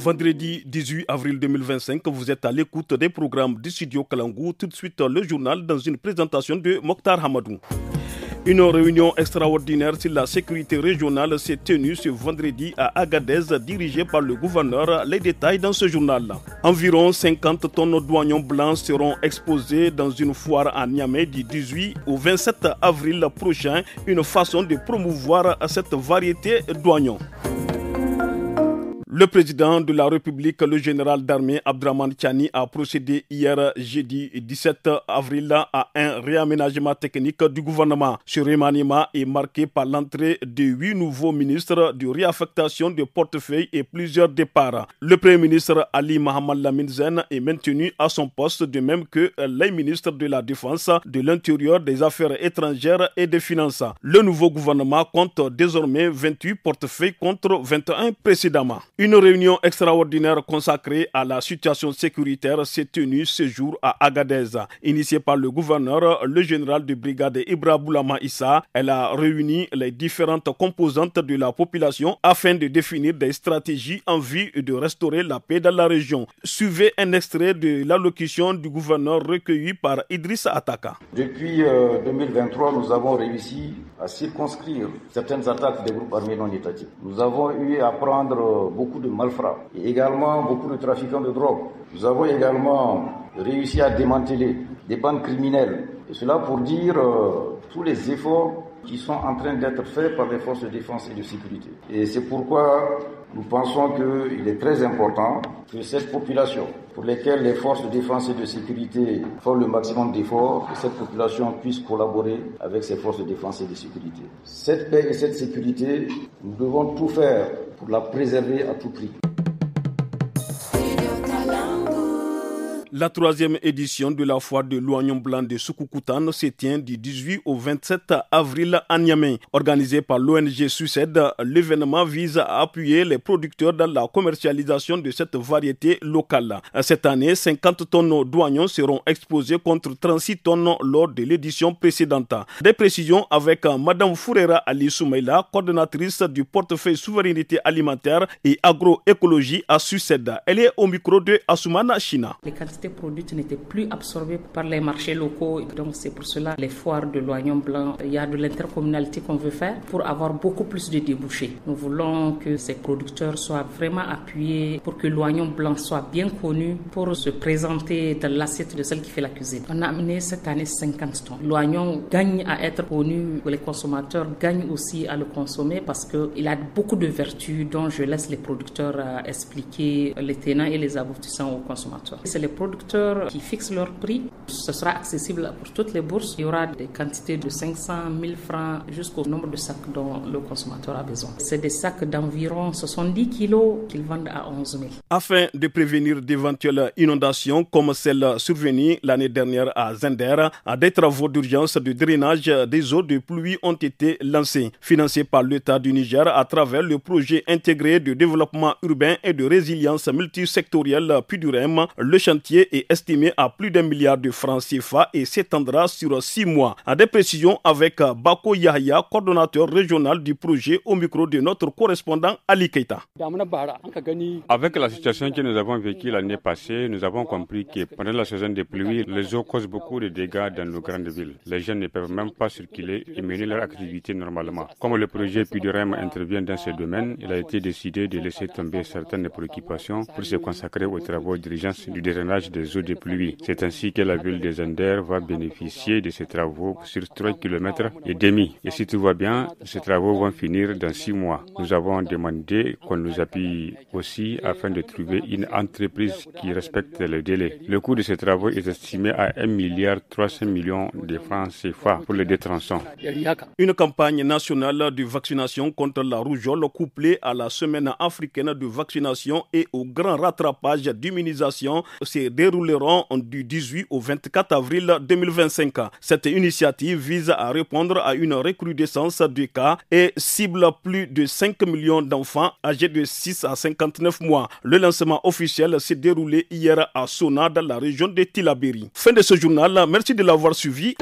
Vendredi 18 avril 2025, vous êtes à l'écoute des programmes du studio Kalangou. Tout de suite, le journal dans une présentation de Mokhtar Hamadou. Une réunion extraordinaire sur la sécurité régionale s'est tenue ce vendredi à Agadez, dirigée par le gouverneur. Les détails dans ce journal. Environ 50 tonnes d'oignons blancs seront exposées dans une foire à Niamey du 18 au 27 avril prochain, une façon de promouvoir cette variété d'oignons. Le président de la République, le général d'armée Abdraman Tiani, a procédé hier jeudi 17 avril à un réaménagement technique du gouvernement. Ce remaniement est marqué par l'entrée de 8 nouveaux ministres, de réaffectation de portefeuille et plusieurs départs. Le premier ministre Ali Mohamed Lamine Zen est maintenu à son poste, de même que les ministres de la Défense, de l'Intérieur, des Affaires étrangères et des Finances. Le nouveau gouvernement compte désormais 28 portefeuilles contre 21 précédemment. Une réunion extraordinaire consacrée à la situation sécuritaire s'est tenue ce jour à Agadez. Initiée par le gouverneur, le général de brigade Ibra Boulama Issa, elle a réuni les différentes composantes de la population afin de définir des stratégies en vue de restaurer la paix dans la région. Suivez un extrait de l'allocution du gouverneur recueilli par Idrissa Ataka. Depuis 2023, nous avons réussi à circonscrire certaines attaques des groupes armés non étatiques. Nous avons eu à prendre beaucoup de malfrats et également beaucoup de trafiquants de drogue. Nous avons également réussi à démanteler des bandes criminelles. Et cela pour dire tous les efforts qui sont en train d'être faits par les forces de défense et de sécurité. Et c'est pourquoi nous pensons qu'il est très important que cette population, pour laquelle les forces de défense et de sécurité font le maximum d'efforts, que cette population puisse collaborer avec ces forces de défense et de sécurité. Cette paix et cette sécurité, nous devons tout faire pour la préserver à tout prix. La troisième édition de la foire de l'oignon blanc de Soukoukoutan se tient du 18 au 27 avril à Niamey. Organisé par l'ONG Succède, l'événement vise à appuyer les producteurs dans la commercialisation de cette variété locale. Cette année, 50 tonnes d'oignons seront exposées contre 36 tonnes lors de l'édition précédente. Des précisions avec Mme Fourera Ali Soumaïla, coordonnatrice du portefeuille souveraineté alimentaire et agroécologie à Succède. Elle est au micro de Assoumana China. Produites n'étaient plus absorbées par les marchés locaux. Donc c'est pour cela les foires de l'oignon blanc. Il y a de l'intercommunalité qu'on veut faire pour avoir beaucoup plus de débouchés. Nous voulons que ces producteurs soient vraiment appuyés pour que l'oignon blanc soit bien connu pour se présenter dans l'assiette de celle qui fait la cuisine. On a amené cette année 50 tonnes. L'oignon gagne à être connu, les consommateurs gagnent aussi à le consommer parce qu'il a beaucoup de vertus dont je laisse les producteurs expliquer les tenants et les aboutissants aux consommateurs. C'est les producteurs qui fixent leur prix. Ce sera accessible pour toutes les bourses. Il y aura des quantités de 500 000 francs jusqu'au nombre de sacs dont le consommateur a besoin. C'est des sacs d'environ 70 kilos qu'ils vendent à 11 000. Afin de prévenir d'éventuelles inondations comme celle survenue l'année dernière à Zender, des travaux d'urgence de drainage des eaux de pluie ont été lancés. Financés par l'État du Niger à travers le projet intégré de développement urbain et de résilience multisectorielle PUDUREM, le chantier est estimé à plus d'1 milliard de francs CFA et s'étendra sur 6 mois. À des précisions avec Bako Yahya, coordonnateur régional du projet, au micro de notre correspondant Ali Keita. Avec la situation que nous avons vécue l'année passée, nous avons compris que pendant la saison des pluies, les eaux causent beaucoup de dégâts dans nos grandes villes. Les gens ne peuvent même pas circuler et mener leur activité normalement. Comme le projet PUDUREM intervient dans ce domaine, il a été décidé de laisser tomber certaines préoccupations pour se consacrer aux travaux d'urgence du drainage des eaux de pluie. C'est ainsi que la ville de Zender va bénéficier de ces travaux sur 3,5 km. Et si tout va bien, ces travaux vont finir dans 6 mois. Nous avons demandé qu'on nous appuie aussi afin de trouver une entreprise qui respecte les délais. Le coût de ces travaux est estimé à 1,3 milliard de francs CFA pour les détrançons. Une campagne nationale de vaccination contre la rougeole couplée à la semaine africaine de vaccination et au grand rattrapage d'immunisation se dérouleront du 18 au 24 avril 2025. Cette initiative vise à répondre à une recrudescence de cas et cible plus de 5 millions d'enfants âgés de 6 à 59 mois. Le lancement officiel s'est déroulé hier à Sona, dans la région de Tillabéri. Fin de ce journal, merci de l'avoir suivi.